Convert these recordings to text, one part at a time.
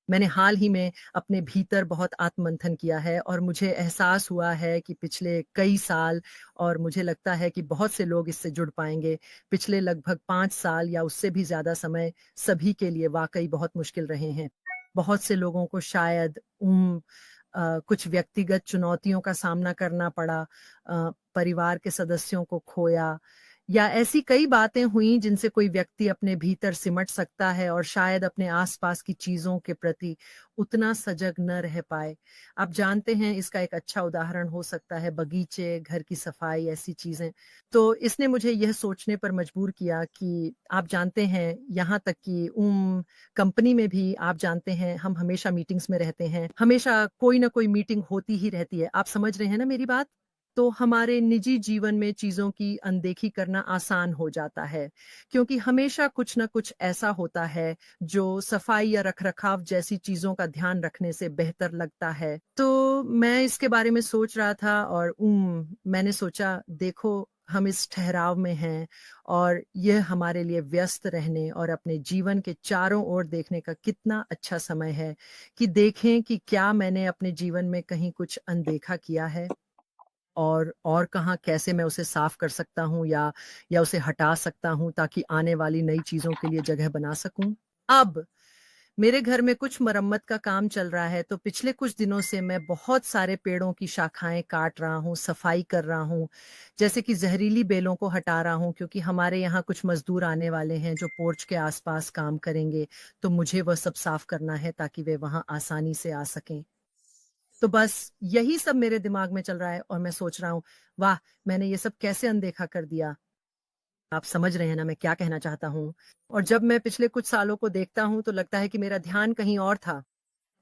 मैंने हाल ही में अपने भीतर बहुत आत्ममंथन किया है और मुझे एहसास हुआ है कि पिछले कई साल, और मुझे लगता है कि बहुत से लोग इससे जुड़ पाएँगे, पिछले लगभग 5 साल या उससे भी ज़्यादा समय सभी के लिए वाक़ई बहुत मुश्किल रहे हैं। बहुत से लोगों को शायद कुछ व्यक्तिगत चुनौतियों का सामना करना पड़ा, परिवार के सदस्यों को खोया, या ऐसी कई बातें हुई जिनसे कोई व्यक्ति अपने भीतर सिमट सकता है और शायद अपने आसपास की चीजों के प्रति उतना सजग न रह पाए। आप जानते हैं, इसका एक अच्छा उदाहरण हो सकता है बगीचे, घर की सफाई, ऐसी चीजें। तो इसने मुझे यह सोचने पर मजबूर किया कि आप जानते हैं, यहाँ तक कि कंपनी में भी आप जानते हैं, हम हमेशा मीटिंग्स में रहते हैं, हमेशा कोई ना कोई मीटिंग होती ही रहती है। आप समझ रहे हैं ना मेरी बात? तो हमारे निजी जीवन में चीज़ों की अनदेखी करना आसान हो जाता है, क्योंकि हमेशा कुछ न कुछ ऐसा होता है जो सफाई या रखरखाव जैसी चीज़ों का ध्यान रखने से बेहतर लगता है। तो मैं इसके बारे में सोच रहा था और मैंने सोचा, देखो, हम इस ठहराव में हैं और यह हमारे लिए व्यस्त रहने और अपने जीवन के चारों ओर देखने का कितना अच्छा समय है कि देखें कि क्या मैंने अपने जीवन में कहीं कुछ अनदेखा किया है, और कहाँ कैसे मैं उसे साफ कर सकता हूँ या उसे हटा सकता हूँ ताकि आने वाली नई चीज़ों के लिए जगह बना सकूँ। अब मेरे घर में कुछ मरम्मत का काम चल रहा है, तो पिछले कुछ दिनों से मैं बहुत सारे पेड़ों की शाखाएँ काट रहा हूँ, सफाई कर रहा हूँ, जैसे कि ज़हरीली बेलों को हटा रहा हूँ, क्योंकि हमारे यहाँ कुछ मज़दूर आने वाले हैं जो पोर्च के आस-पास काम करेंगे, तो मुझे वह सब साफ करना है ताकि वे वहाँ आसानी से आ सकें। तो बस यही सब मेरे दिमाग में चल रहा है और मैं सोच रहा हूँ, वाह! मैंने ये सब कैसे अनदेखा कर दिया? आप समझ रहे हैं ना मैं क्या कहना चाहता हूँ? और जब मैं पिछले कुछ सालों को देखता हूँ तो लगता है कि मेरा ध्यान कहीं और था।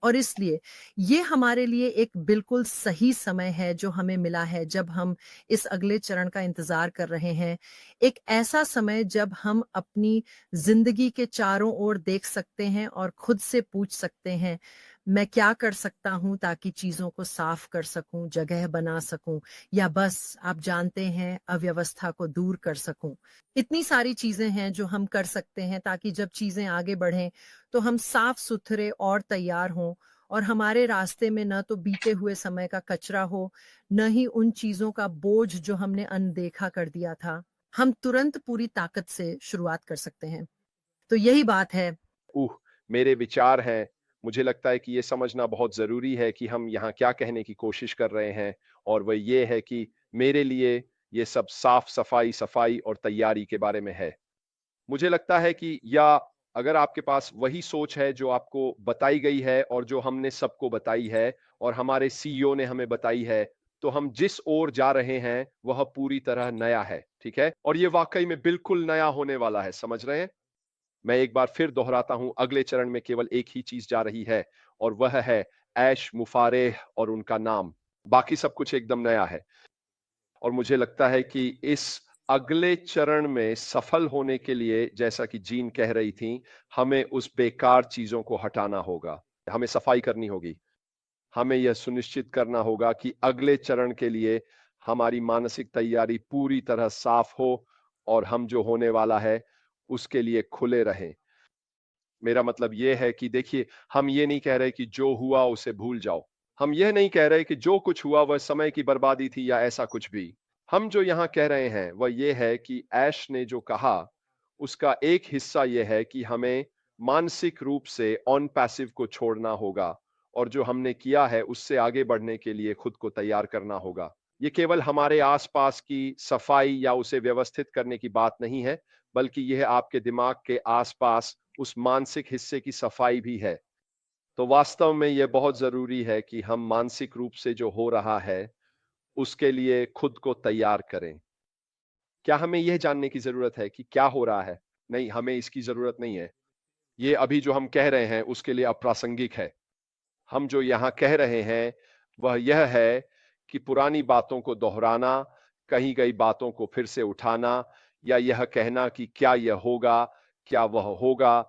और इसलिए ये हमारे लिए एक बिल्कुल सही समय है जो हमें मिला है, जब हम इस अगले चरण का इंतज़ार कर रहे हैं। एक ऐसा समय जब हम अपनी ज़िंदगी के चारों ओर देख सकते हैं और खुद से पूछ सकते हैं, मैं क्या कर सकता हूँ ताकि चीज़ों को साफ कर सकूँ, जगह बना सकूँ, या बस आप जानते हैं, अव्यवस्था को दूर कर सकूँ। इतनी सारी चीज़ें हैं जो हम कर सकते हैं ताकि जब चीज़ें आगे बढ़ें तो हम साफ-सुथरे और तैयार हों, और हमारे रास्ते में न तो बीते हुए समय का कचरा हो, न ही उन चीज़ों का बोझ जो हमने अनदेखा कर दिया था। हम तुरंत पूरी ताकत से शुरुआत कर सकते हैं। तो यही बात है। उह! मेरे विचार हैं, मुझे लगता है कि ये समझना बहुत ज़रूरी है कि हम यहाँ क्या कहने की कोशिश कर रहे हैं और वह ये है कि मेरे लिए ये सब साफ-सफाई, सफाई और तैयारी के बारे में है। मुझे लगता है कि या अगर आपके पास वही सोच है जो आपको बताई गई है और जो हमने सबको बताई है और हमारे सीईओ ने हमें बताई है, तो हम जिस ओर जा रहे हैं, वह पूरी तरह नया है, ठीक है? और ये वाक़ई में बिल्कुल नया होने वाला है, समझ रहे हैं? मैं एक बार फिर दोहराता हूं, अगले चरण में केवल एक ही चीज जा रही है और वह है ऐश मुफारेह और उनका नाम। बाकी सब कुछ एकदम नया है और मुझे लगता है कि इस अगले चरण में सफल होने के लिए, जैसा कि जीन कह रही थी, हमें उस बेकार चीजों को हटाना होगा, हमें सफाई करनी होगी। हमें यह सुनिश्चित करना होगा कि अगले चरण के लिए हमारी मानसिक तैयारी पूरी तरह साफ हो और हम जो होने वाला है उसके लिए खुले रहें। मेरा मतलब ये है कि देखिए, हम ये नहीं कह रहे कि जो हुआ उसे भूल जाओ। हम यह नहीं कह रहे कि जो कुछ हुआ वह समय की बर्बादी थी या ऐसा कुछ भी। हम जो यहाँ कह रहे हैं वह ये है कि ऐश ने जो कहा, उसका एक हिस्सा ये है कि हमें मानसिक रूप से ऑन पैसिव को छोड़ना होगा और जो हमने किया है उससे आगे बढ़ने के लिए खुद को तैयार करना होगा। ये केवल हमारे आसपास की सफाई या उसे व्यवस्थित करने की बात नहीं है, बल्कि यह आपके दिमाग के आसपास उस मानसिक हिस्से की सफाई भी है। तो वास्तव में यह बहुत ज़रूरी है कि हम मानसिक रूप से जो हो रहा है, उसके लिए खुद को तैयार करें। क्या हमें यह जानने की ज़रूरत है कि क्या हो रहा है? नहीं, हमें इसकी ज़रूरत नहीं है। ये अभी जो हम कह रहे हैं, उसके लिए अप्रासंगिक है। हम जो यहाँ कह रहे हैं, वह यह है कि पुरानी बातों को दोहराना, कही गई बातों को फिर से उठाना या यह कहना कि क्या यह होगा, क्या वह होगा,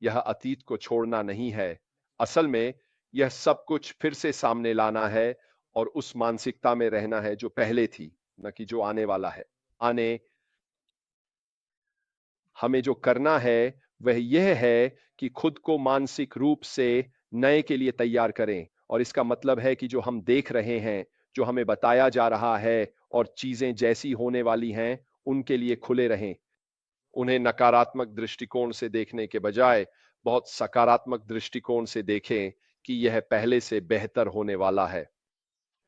यह अतीत को छोड़ना नहीं है। असल में यह सब कुछ फिर से सामने लाना है और उस मानसिकता में रहना है जो पहले थी, न कि जो आने वाला है। आने हमें जो करना है वह यह है कि खुद को मानसिक रूप से नए के लिए तैयार करें। और इसका मतलब है कि जो हम देख रहे हैं, जो हमें बताया जा रहा है और चीजें जैसी होने वाली हैं, उनके लिए खुले रहें। उन्हें नकारात्मक दृष्टिकोण से देखने के बजाय बहुत सकारात्मक दृष्टिकोण से देखें कि यह पहले से बेहतर होने वाला है।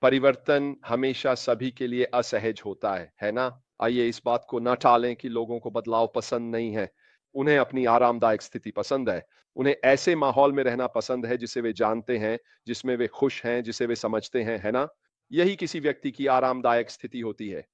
परिवर्तन हमेशा सभी के लिए असहज होता है ना? आइए इस बात को ना टालें कि लोगों को बदलाव पसंद नहीं है। उन्हें अपनी आरामदायक स्थिति पसंद है। उन्हें ऐसे माहौल में रहना पसंद है जिसे वे जानते हैं, जिसमें वे खुश हैं, जिसे वे समझते हैं, है ना? यही किसी व्यक्ति की आरामदायक स्थिति होती है।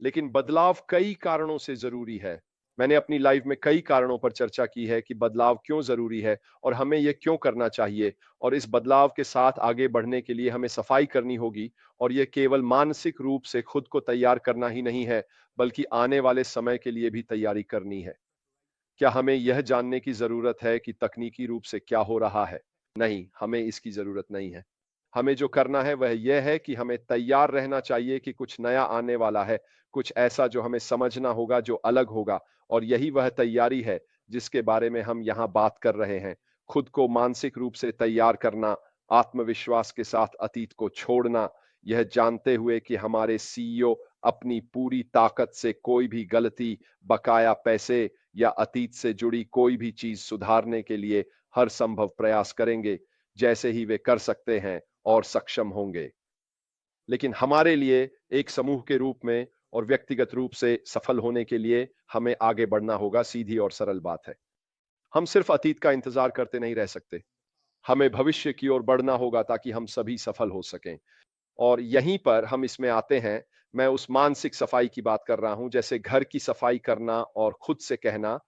लेकिन बदलाव कई कारणों से ज़रूरी है। मैंने अपनी लाइफ में कई कारणों पर चर्चा की है कि बदलाव क्यों ज़रूरी है और हमें ये क्यों करना चाहिए, और इस बदलाव के साथ आगे बढ़ने के लिए हमें सफाई करनी होगी। और ये केवल मानसिक रूप से खुद को तैयार करना ही नहीं है, बल्कि आने वाले समय के लिए भी तैयारी करनी है। क्या हमें यह जानने की ज़रूरत है कि तकनीकी रूप से क्या हो रहा है? नहीं, हमें इसकी ज़रूरत नहीं है। हमें जो करना है वह यह है कि हमें तैयार रहना चाहिए कि कुछ नया आने वाला है, कुछ ऐसा जो हमें समझना होगा, जो अलग होगा। और यही वह तैयारी है जिसके बारे में हम यहाँ बात कर रहे हैं। खुद को मानसिक रूप से तैयार करना, आत्मविश्वास के साथ अतीत को छोड़ना, यह जानते हुए कि हमारे सीईओ अपनी पूरी ताकत से कोई भी गलती, बकाया पैसे या अतीत से जुड़ी कोई भी चीज सुधारने के लिए हर संभव प्रयास करेंगे, जैसे ही वे कर सकते हैं और सक्षम होंगे। लेकिन हमारे लिए एक समूह के रूप में और व्यक्तिगत रूप से सफल होने के लिए हमें आगे बढ़ना होगा। सीधी और सरल बात है। हम सिर्फ अतीत का इंतजार करते नहीं रह सकते। हमें भविष्य की ओर बढ़ना होगा ताकि हम सभी सफल हो सकें। और यहीं पर हम इसमें आते हैं। मैं उस मानसिक सफाई की बात कर रहा हूं, जैसे घर की सफाई करना और खुद से कहना,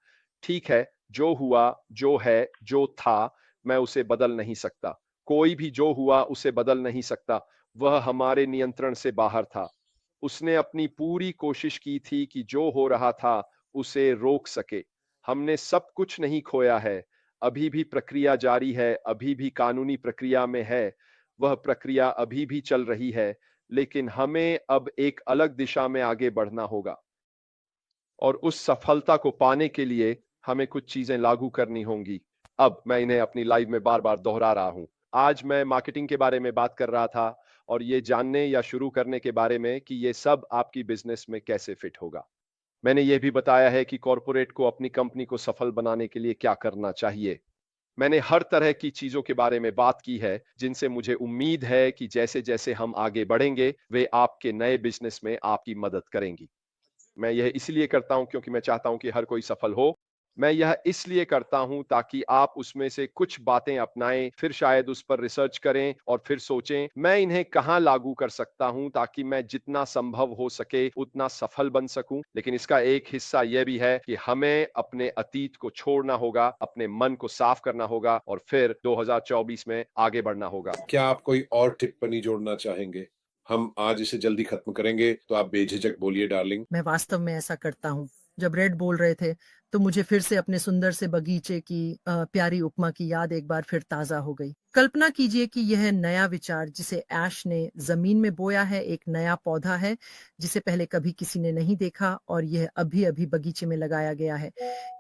ठीक है, जो हुआ, जो है, जो था, मैं उसे बदल नहीं सकता। कोई भी जो हुआ उसे बदल नहीं सकता। वह हमारे नियंत्रण से बाहर था। उसने अपनी पूरी कोशिश की थी कि जो हो रहा था उसे रोक सके। हमने सब कुछ नहीं खोया है। अभी भी प्रक्रिया जारी है, अभी भी कानूनी प्रक्रिया में है। वह प्रक्रिया अभी भी चल रही है, लेकिन हमें अब एक अलग दिशा में आगे बढ़ना होगा। और उस सफलता को पाने के लिए हमें कुछ चीजें लागू करनी होंगी। अब मैं इन्हें अपनी लाइफ में बार-बार दोहरा रहा हूं। आज मैं मार्केटिंग के बारे में बात कर रहा था और ये जानने या शुरू करने के बारे में कि ये सब आपकी बिजनेस में कैसे फिट होगा। मैंने ये भी बताया है कि कॉर्पोरेट को अपनी कंपनी को सफल बनाने के लिए क्या करना चाहिए। मैंने हर तरह की चीजों के बारे में बात की है, जिनसे मुझे उम्मीद है कि जैसे-जैसे हम आगे बढ़ेंगे, वे आपके नए बिज़नेस में आपकी मदद करेंगी। मैं यह इसलिए करता हूँ क्योंकि मैं चाहता हूँ कि हर कोई सफल हो। मैं यह इसलिए करता हूँ ताकि आप उसमें से कुछ बातें अपनाएँ, फिर शायद उस पर रिसर्च करें और फिर सोचें, मैं इन्हें कहाँ लागू कर सकता हूँ ताकि मैं जितना संभव हो सके उतना सफल बन सकूँ। लेकिन इसका एक हिस्सा यह भी है कि हमें अपने अतीत को छोड़ना होगा, अपने मन को साफ करना होगा और फिर 2024 में आगे बढ़ना होगा। क्या आप कोई और टिप्पणी जोड़ना चाहेंगे? हम आज इसे जल्दी खत्म करेंगे, तो आप बेझिझक बोलिए डार्लिंग। मैं वास्तव में ऐसा करता हूँ। जब रेड बोल रहे थे, तो मुझे फिर से अपने सुंदर से बगीचे की प्यारी उपमा की याद एक बार फिर ताज़ा हो गई। कल्पना कीजिए कि यह नया विचार जिसे ऐश ने ज़मीन में बोया है, एक नया पौधा है, जिसे पहले कभी किसी ने नहीं देखा और यह अभी-अभी बगीचे में लगाया गया है।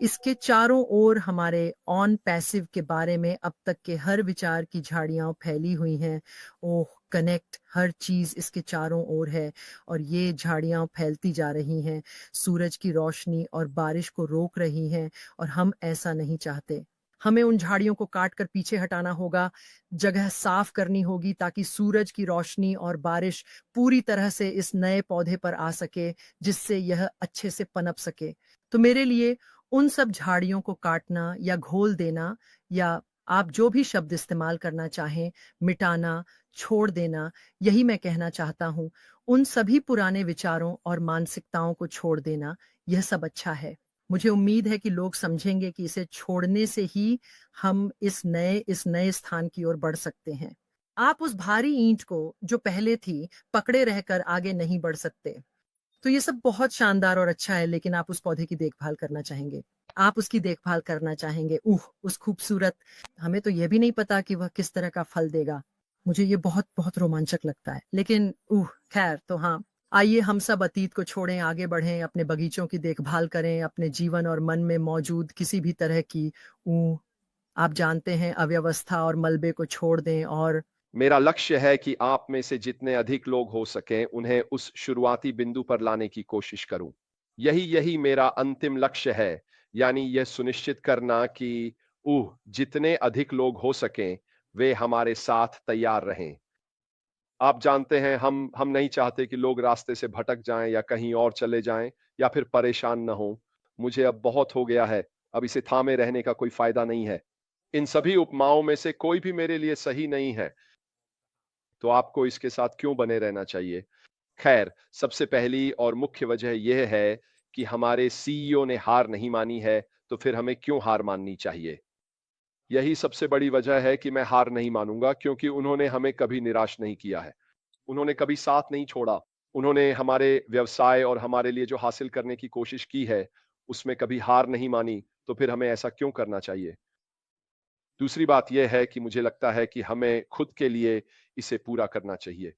इसके चारों ओर हमारे ऑन पैसिव के बारे में अब तक के हर विचार की झाड़ियाँ फैली हुई हैं। ओह! कनेक्ट, हर चीज़ इसके चारों ओर है और ये झाड़ियाँ फैलती जा रही हैं, सूरज की रोशनी और बारिश को रोक रही हैं और हम ऐसा नहीं चाहते। हमें उन झाड़ियों को काट कर पीछे हटाना होगा, जगह साफ करनी होगी ताकि सूरज की रोशनी और बारिश पूरी तरह से इस नए पौधे पर आ सके, जिससे यह अच्छे से पनप सके। तो मेरे लिए उन सब झाड़ियों को काटना या घोल देना, या आप जो भी शब्द इस्तेमाल करना चाहें, मिटाना, छोड़ देना, यही मैं कहना चाहता हूँ। उन सभी पुराने विचारों और मानसिकताओं को छोड़ देना, यह सब अच्छा है। मुझे उम्मीद है कि लोग समझेंगे कि इसे छोड़ने से ही हम इस नए स्थान की ओर बढ़ सकते हैं। आप उस भारी ईंट को, जो पहले थी, पकड़े रहकर आगे नहीं बढ़ सकते। तो ये सब बहुत शानदार और अच्छा है, लेकिन आप उस पौधे की देखभाल करना चाहेंगे। आप उसकी देखभाल करना चाहेंगे। उस खूबसूरत, हमें तो ये भी नहीं पता कि वह किस तरह का फल देगा। मुझे ये बहुत-बहुत रोमांचक लगता है। लेकिन खैर तो हाँ, आइए हम सब अतीत को छोड़ें, आगे बढ़ें, अपने बगीचों की देखभाल करें, अपने जीवन और मन में मौजूद किसी भी तरह की ऊह आप जानते हैं अव्यवस्था और मलबे को छोड़ दें और मेरा लक्ष्य है कि आप में से जितने अधिक लोग हो सकें उन्हें उस शुरुआती बिंदु पर लाने की कोशिश करूं। यही मेरा अंतिम लक्ष्य है, यानी यह सुनिश्चित करना कि जितने अधिक लोग हो सकें वे हमारे साथ तैयार रहें। आप जानते हैं हम नहीं चाहते कि लोग रास्ते से भटक जाएं या कहीं और चले जाएं या फिर परेशान न हो। मुझे अब बहुत हो गया है, अब इसे थामे रहने का कोई फायदा नहीं है। इन सभी उपमाओं में से कोई भी मेरे लिए सही नहीं है, तो आपको इसके साथ क्यों बने रहना चाहिए? खैर, सबसे पहली और मुख्य वजह यह है कि हमारे सीईओ ने हार नहीं मानी है, तो फिर हमें क्यों हार माननी चाहिए? यही सबसे बड़ी वजह है कि मैं हार नहीं मानूंगा, क्योंकि उन्होंने हमें कभी निराश नहीं किया है। उन्होंने कभी साथ नहीं छोड़ा। उन्होंने हमारे व्यवसाय और हमारे लिए जो हासिल करने की कोशिश की है, उसमें कभी हार नहीं मानी, तो फिर हमें ऐसा क्यों करना चाहिए? दूसरी बात यह है कि मुझे लगता है कि हमें खुद के लिए इसे पूरा करना चाहिए।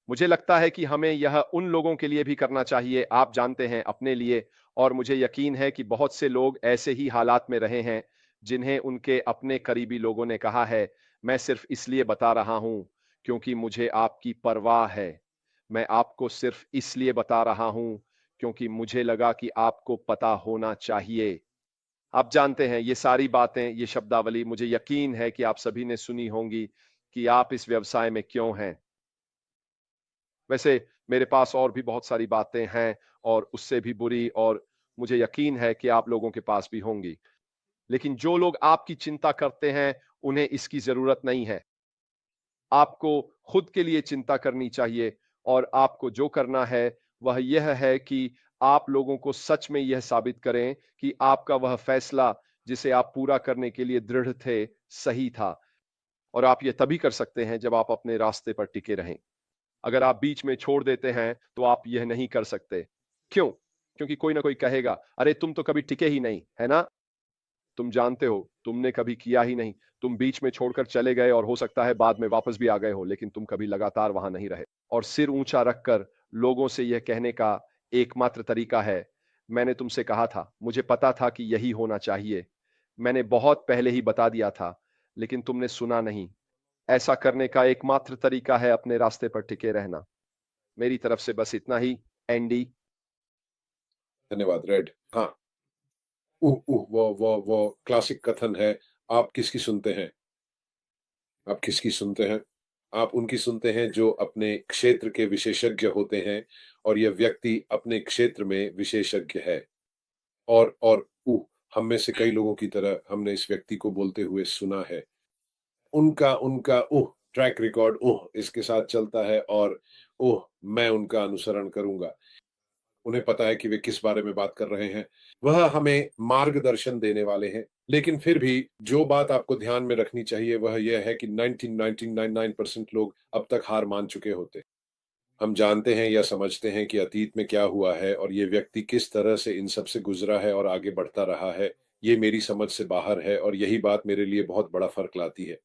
मुझे लगता है कि हमें यह उन लोगों के लिए भी करना चाहिए, आप जानते हैं, अपने लिए। और मुझे यकीन है कि बहुत से लोग ऐसे ही हालात में रहे हैं, जिन्हें उनके अपने करीबी लोगों ने कहा है, मैं सिर्फ इसलिए बता रहा हूं क्योंकि मुझे आपकी परवाह है। मैं आपको सिर्फ इसलिए बता रहा हूं क्योंकि मुझे लगा कि आपको पता होना चाहिए। आप जानते हैं, ये सारी बातें, ये शब्दावली मुझे यकीन है कि आप सभी ने सुनी होंगी कि आप इस व्यवसाय में क्यों हैं। वैसे मेरे पास और भी बहुत सारी बातें हैं और उससे भी बुरी, और मुझे यकीन है कि आप लोगों के पास भी होंगी। लेकिन जो लोग आपकी चिंता करते हैं, उन्हें इसकी जरूरत नहीं है। आपको खुद के लिए चिंता करनी चाहिए, और आपको जो करना है वह यह है कि आप लोगों को सच में यह साबित करें कि आपका वह फैसला जिसे आप पूरा करने के लिए दृढ़ थे, सही था। और आप यह तभी कर सकते हैं जब आप अपने रास्ते पर टिके रहें। अगर आप बीच में छोड़ देते हैं तो आप यह नहीं कर सकते। क्यों? क्योंकि कोई ना कोई कहेगा, अरे तुम तो कभी टिके ही नहीं, है ना? तुम जानते हो, तुमने कभी किया ही नहीं। तुम बीच में छोड़कर चले गए और हो सकता है बाद में वापस भी आ गए हो, लेकिन तुम कभी लगातार वहां नहीं रहे। और सिर ऊंचा रखकर लोगों से यह कहने का एकमात्र तरीका है, मैंने तुमसे कहा था, मुझे पता था कि यही होना चाहिए। मैंने बहुत पहले ही बता दिया था, लेकिन तुमने सुना नहीं। ऐसा करने का एकमात्र तरीका है अपने रास्ते पर टिके रहना। मेरी तरफ से बस इतना ही, एंडी। धन्यवाद रेड। हाँ, वो क्लासिक कथन है, आप किसकी सुनते हैं? आप किसकी सुनते हैं? आप उनकी सुनते हैं जो अपने क्षेत्र के विशेषज्ञ होते हैं, और यह व्यक्ति अपने क्षेत्र में विशेषज्ञ है। और हम में से कई लोगों की तरह हमने इस व्यक्ति को बोलते हुए सुना है। उनका उनका ट्रैक रिकॉर्ड इसके साथ चलता है, और मैं उनका अनुसरण करूंगा। उन्हें पता है कि वे किस बारे में बात कर रहे हैं। वह हमें मार्गदर्शन देने वाले हैं। लेकिन फिर भी जो बात आपको ध्यान में रखनी चाहिए वह यह है कि 99.99% लोग अब तक हार मान चुके होते। हम जानते हैं या समझते हैं कि अतीत में क्या हुआ है और ये व्यक्ति किस तरह से इन सब से गुजरा है और आगे बढ़ता रहा है। ये मेरी समझ से बाहर है, और यही बात मेरे लिए बहुत बड़ा फर्क लाती है।